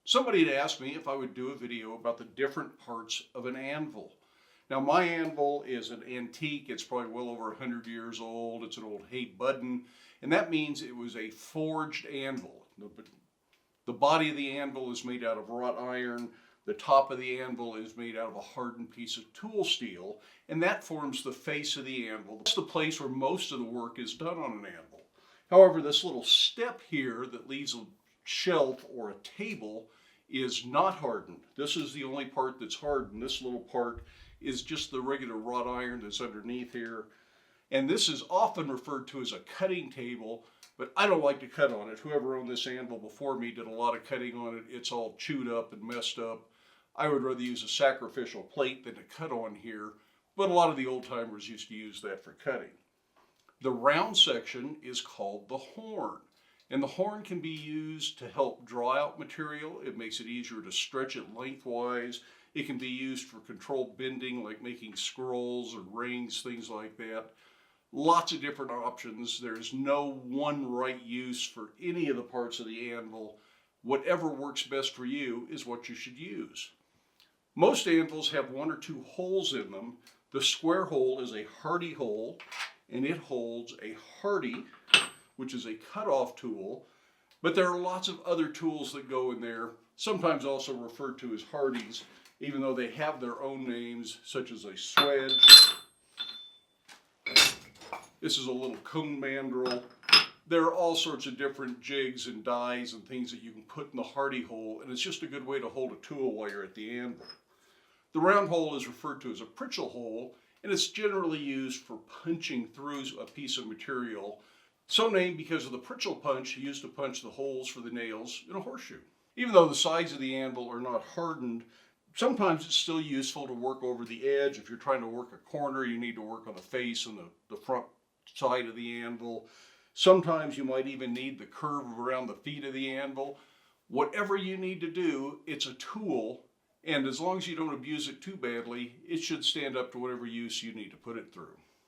Somebody had asked me if I would do a video about the different parts of an anvil. Now my anvil is an antique. It's probably well over 100 years old. It's an old hay budden, and that means it was a forged anvil. The body of the anvil is made out of wrought iron. The top of the anvil is made out of a hardened piece of tool steel, and that forms the face of the anvil. That's the place where most of the work is done on an anvil. However, this little step here that leaves a shelf or a table is not hardened. This is the only part that's hardened. This little part is just the regular wrought iron that's underneath here. And this is often referred to as a cutting table, but I don't like to cut on it. Whoever owned this anvil before me did a lot of cutting on it. It's all chewed up and messed up. I would rather use a sacrificial plate than to cut on here, but a lot of the old timers used to use that for cutting. The round section is called the horn. And the horn can be used to help draw out material. It makes it easier to stretch it lengthwise. It can be used for controlled bending, like making scrolls or rings, things like that. Lots of different options. There's no one right use for any of the parts of the anvil. Whatever works best for you is what you should use. Most anvils have one or two holes in them. The square hole is a hardy hole, and it holds a hardy, which is a cut-off tool, but there are lots of other tools that go in there, sometimes also referred to as hardies, even though they have their own names, such as a swedge. This is a little cone mandrel. There are all sorts of different jigs and dies and things that you can put in the hardy hole, and it's just a good way to hold a tool while you're at the anvil. The round hole is referred to as a Pritchel hole, and it's generally used for punching through a piece of material. So named because of the Pritchel punch used to punch the holes for the nails in a horseshoe. Even though the sides of the anvil are not hardened, sometimes it's still useful to work over the edge. If you're trying to work a corner, you need to work on the face and the front side of the anvil. Sometimes you might even need the curve around the feet of the anvil. Whatever you need to do, it's a tool, and as long as you don't abuse it too badly, it should stand up to whatever use you need to put it through.